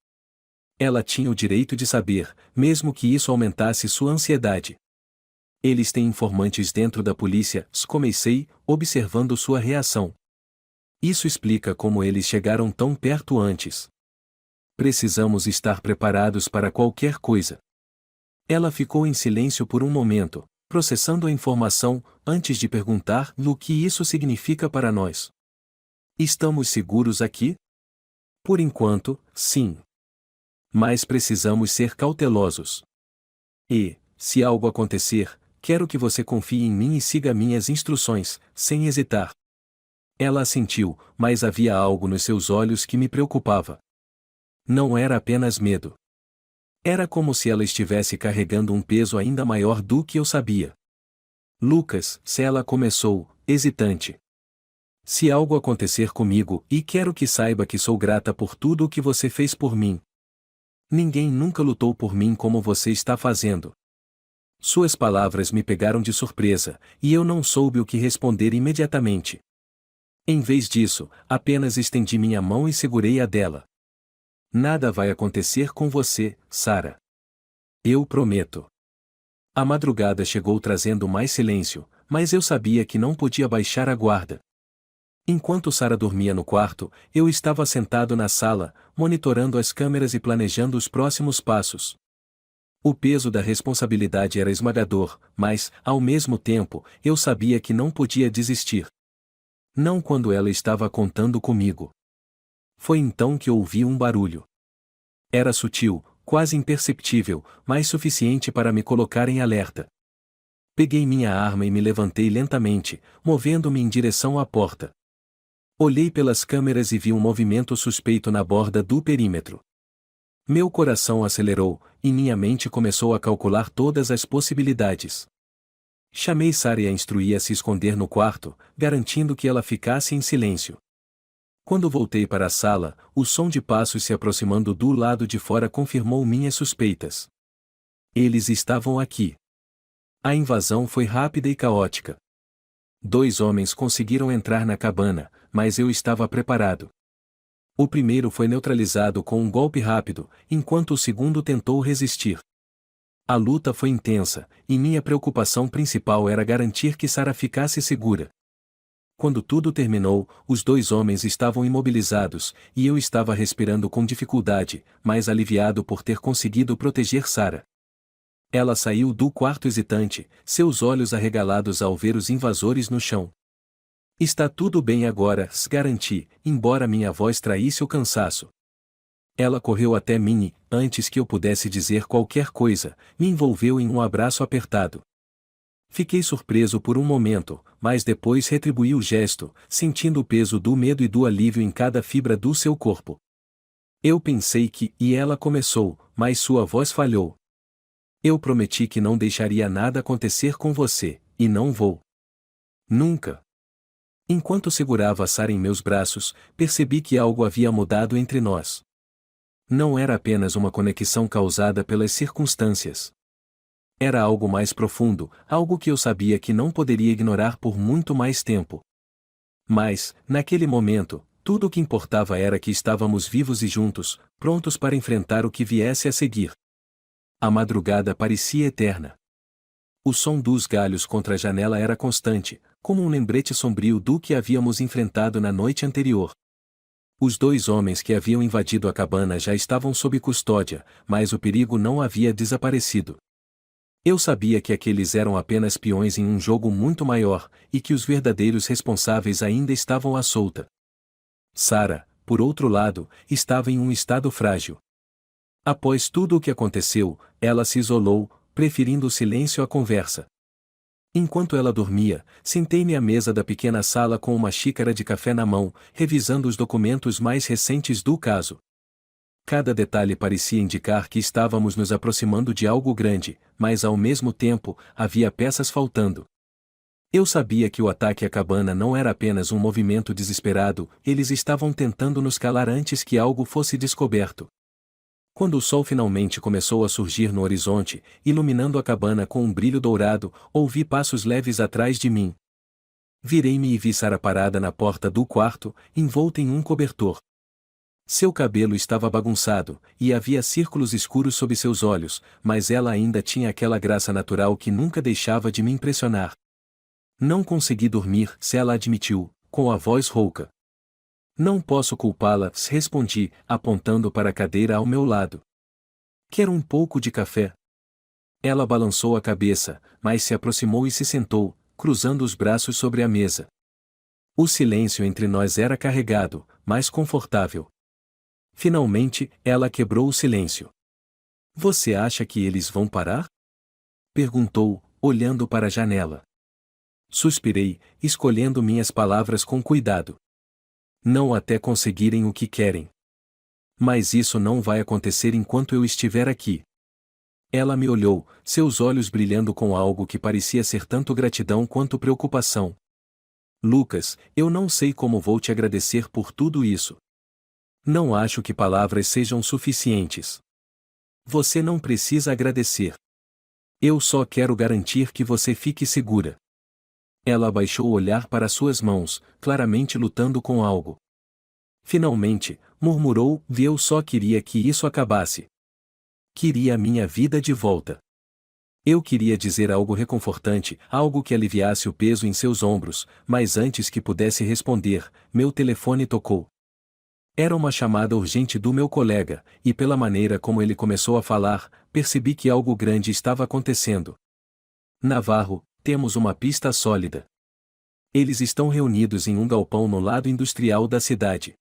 [SPEAKER 1] Ela tinha o direito de saber, mesmo que isso aumentasse sua ansiedade. Eles têm informantes dentro da polícia, comecei, observando sua reação. Isso explica como eles chegaram tão perto antes. Precisamos estar preparados para qualquer coisa. Ela ficou em silêncio por um momento, processando a informação, antes de perguntar o que isso significa para nós. Estamos seguros aqui? Por enquanto, sim. Mas precisamos ser cautelosos. E, se algo acontecer, quero que você confie em mim e siga minhas instruções, sem hesitar. Ela assentiu, mas havia algo nos seus olhos que me preocupava. Não era apenas medo. Era como se ela estivesse carregando um peso ainda maior do que eu sabia. Lucas, se ela começou, hesitante. Se algo acontecer comigo, e quero que saiba que sou grata por tudo o que você fez por mim. Ninguém nunca lutou por mim como você está fazendo. Suas palavras me pegaram de surpresa, e eu não soube o que responder imediatamente. Em vez disso, apenas estendi minha mão e segurei a dela. Nada vai acontecer com você, Sarah. Eu prometo. A madrugada chegou trazendo mais silêncio, mas eu sabia que não podia baixar a guarda. Enquanto Sarah dormia no quarto, eu estava sentado na sala, monitorando as câmeras e planejando os próximos passos. O peso da responsabilidade era esmagador, mas, ao mesmo tempo, eu sabia que não podia desistir. Não quando ela estava contando comigo. Foi então que ouvi um barulho. Era sutil, quase imperceptível, mas suficiente para me colocar em alerta. Peguei minha arma e me levantei lentamente, movendo-me em direção à porta. Olhei pelas câmeras e vi um movimento suspeito na borda do perímetro. Meu coração acelerou, e minha mente começou a calcular todas as possibilidades. Chamei Sarah e a instruí a se esconder no quarto, garantindo que ela ficasse em silêncio. Quando voltei para a sala, o som de passos se aproximando do lado de fora confirmou minhas suspeitas. Eles estavam aqui. A invasão foi rápida e caótica. 2 homens conseguiram entrar na cabana, mas eu estava preparado. O primeiro foi neutralizado com um golpe rápido, enquanto o segundo tentou resistir. A luta foi intensa, e minha preocupação principal era garantir que Sarah ficasse segura. Quando tudo terminou, os 2 homens estavam imobilizados, e eu estava respirando com dificuldade, mas aliviado por ter conseguido proteger Sarah. Ela saiu do quarto hesitante, seus olhos arregalados ao ver os invasores no chão. Está tudo bem agora, garanti, embora minha voz traísse o cansaço. Ela correu até mim e, antes que eu pudesse dizer qualquer coisa, me envolveu em um abraço apertado. Fiquei surpreso por um momento, mas depois retribuí o gesto, sentindo o peso do medo e do alívio em cada fibra do seu corpo. Eu pensei que, e ela começou, mas sua voz falhou. Eu prometi que não deixaria nada acontecer com você, e não vou. Nunca. Enquanto segurava Sarah em meus braços, percebi que algo havia mudado entre nós. Não era apenas uma conexão causada pelas circunstâncias. Era algo mais profundo, algo que eu sabia que não poderia ignorar por muito mais tempo. Mas, naquele momento, tudo o que importava era que estávamos vivos e juntos, prontos para enfrentar o que viesse a seguir. A madrugada parecia eterna. O som dos galhos contra a janela era constante, como um lembrete sombrio do que havíamos enfrentado na noite anterior. Os 2 homens que haviam invadido a cabana já estavam sob custódia, mas o perigo não havia desaparecido. Eu sabia que aqueles eram apenas peões em um jogo muito maior, e que os verdadeiros responsáveis ainda estavam à solta. Sarah, por outro lado, estava em um estado frágil. Após tudo o que aconteceu, ela se isolou, preferindo o silêncio à conversa. Enquanto ela dormia, sentei-me à mesa da pequena sala com uma xícara de café na mão, revisando os documentos mais recentes do caso. Cada detalhe parecia indicar que estávamos nos aproximando de algo grande, mas ao mesmo tempo, havia peças faltando. Eu sabia que o ataque à cabana não era apenas um movimento desesperado, eles estavam tentando nos calar antes que algo fosse descoberto. Quando o sol finalmente começou a surgir no horizonte, iluminando a cabana com um brilho dourado, ouvi passos leves atrás de mim. Virei-me e vi Sara parada na porta do quarto, envolta em um cobertor. Seu cabelo estava bagunçado, e havia círculos escuros sob seus olhos, mas ela ainda tinha aquela graça natural que nunca deixava de me impressionar. Não consegui dormir, ela admitiu, com a voz rouca. Não posso culpá-la, respondi, apontando para a cadeira ao meu lado. Quer um pouco de café? Ela balançou a cabeça, mas se aproximou e se sentou, cruzando os braços sobre a mesa. O silêncio entre nós era carregado, mas confortável. Finalmente, ela quebrou o silêncio. Você acha que eles vão parar? Perguntou, olhando para a janela. Suspirei, escolhendo minhas palavras com cuidado. Não até conseguirem o que querem. Mas isso não vai acontecer enquanto eu estiver aqui. Ela me olhou, seus olhos brilhando com algo que parecia ser tanto gratidão quanto preocupação. Lucas, eu não sei como vou te agradecer por tudo isso. Não acho que palavras sejam suficientes. Você não precisa agradecer. Eu só quero garantir que você fique segura. Ela abaixou o olhar para suas mãos, claramente lutando com algo. Finalmente, murmurou, eu só queria que isso acabasse. Queria a minha vida de volta. Eu queria dizer algo reconfortante, algo que aliviasse o peso em seus ombros, mas antes que pudesse responder, meu telefone tocou. Era uma chamada urgente do meu colega, e pela maneira como ele começou a falar, percebi que algo grande estava acontecendo. Navarro, temos uma pista sólida. Eles estão reunidos em um galpão no lado industrial da cidade.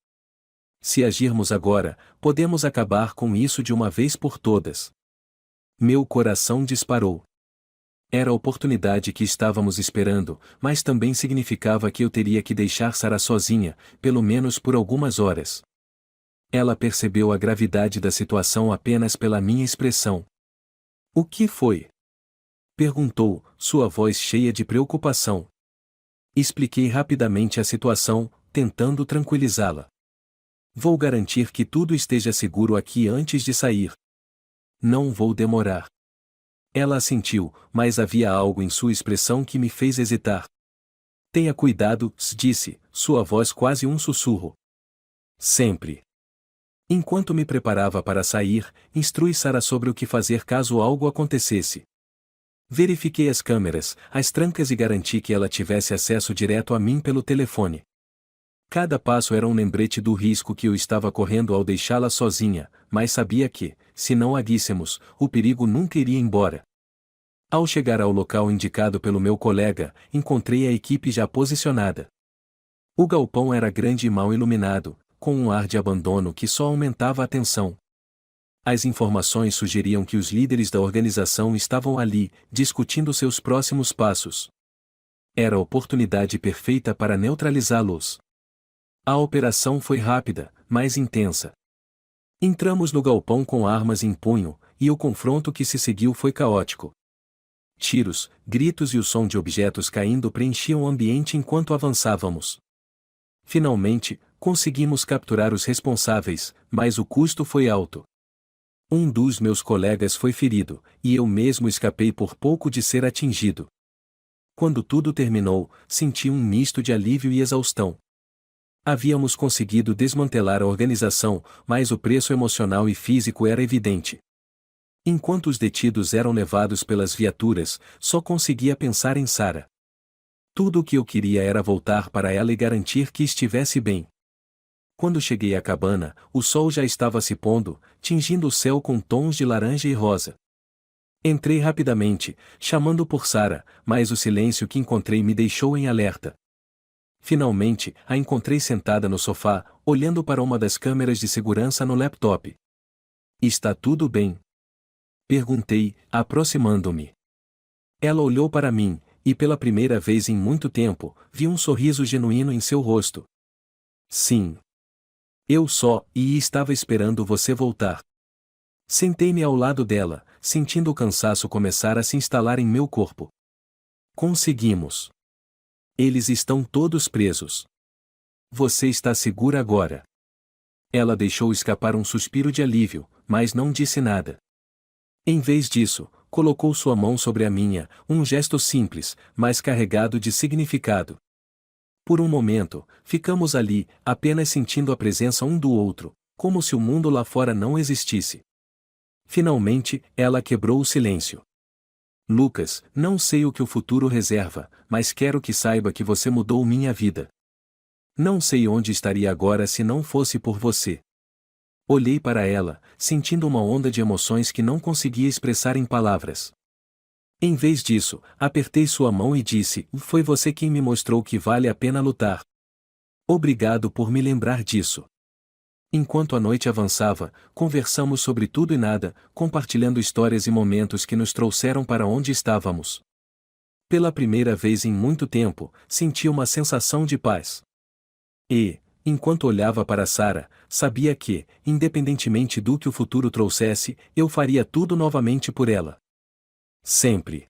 [SPEAKER 1] Se agirmos agora, podemos acabar com isso de uma vez por todas. Meu coração disparou. Era a oportunidade que estávamos esperando, mas também significava que eu teria que deixar Sara sozinha, pelo menos por algumas horas. Ela percebeu a gravidade da situação apenas pela minha expressão. O que foi? Perguntou, sua voz cheia de preocupação. Expliquei rapidamente a situação, tentando tranquilizá-la. Vou garantir que tudo esteja seguro aqui antes de sair. Não vou demorar. Ela assentiu, mas havia algo em sua expressão que me fez hesitar. Tenha cuidado, disse, sua voz quase um sussurro. Sempre. Enquanto me preparava para sair, instruí Sara sobre o que fazer caso algo acontecesse. Verifiquei as câmeras, as trancas e garanti que ela tivesse acesso direto a mim pelo telefone. Cada passo era um lembrete do risco que eu estava correndo ao deixá-la sozinha, mas sabia que, se não agíssemos, o perigo nunca iria embora. Ao chegar ao local indicado pelo meu colega, encontrei a equipe já posicionada. O galpão era grande e mal iluminado, com um ar de abandono que só aumentava a tensão. As informações sugeriam que os líderes da organização estavam ali, discutindo seus próximos passos. Era a oportunidade perfeita para neutralizá-los. A operação foi rápida, mas intensa. Entramos no galpão com armas em punho, e o confronto que se seguiu foi caótico. Tiros, gritos e o som de objetos caindo preenchiam o ambiente enquanto avançávamos. Finalmente, conseguimos capturar os responsáveis, mas o custo foi alto. Um dos meus colegas foi ferido, e eu mesmo escapei por pouco de ser atingido. Quando tudo terminou, senti um misto de alívio e exaustão. Havíamos conseguido desmantelar a organização, mas o preço emocional e físico era evidente. Enquanto os detidos eram levados pelas viaturas, só conseguia pensar em Sara. Tudo o que eu queria era voltar para ela e garantir que estivesse bem. Quando cheguei à cabana, o sol já estava se pondo, tingindo o céu com tons de laranja e rosa. Entrei rapidamente, chamando por Sara, mas o silêncio que encontrei me deixou em alerta. Finalmente, a encontrei sentada no sofá, olhando para uma das câmeras de segurança no laptop. Está tudo bem? Perguntei, aproximando-me. Ela olhou para mim, e pela primeira vez em muito tempo, vi um sorriso genuíno em seu rosto. Sim. Eu só estava esperando você voltar. Sentei-me ao lado dela, sentindo o cansaço começar a se instalar em meu corpo. Conseguimos. Eles estão todos presos. Você está segura agora. Ela deixou escapar um suspiro de alívio, mas não disse nada. Em vez disso, colocou sua mão sobre a minha, um gesto simples, mas carregado de significado. Por um momento, ficamos ali, apenas sentindo a presença um do outro, como se o mundo lá fora não existisse. Finalmente, ela quebrou o silêncio. Lucas, não sei o que o futuro reserva, mas quero que saiba que você mudou minha vida. Não sei onde estaria agora se não fosse por você. Olhei para ela, sentindo uma onda de emoções que não conseguia expressar em palavras. Em vez disso, apertei sua mão e disse: foi você quem me mostrou que vale a pena lutar. Obrigado por me lembrar disso. Enquanto a noite avançava, conversamos sobre tudo e nada, compartilhando histórias e momentos que nos trouxeram para onde estávamos. Pela primeira vez em muito tempo, senti uma sensação de paz. E, enquanto olhava para Sarah, sabia que, independentemente do que o futuro trouxesse, eu faria tudo novamente por ela. Sempre.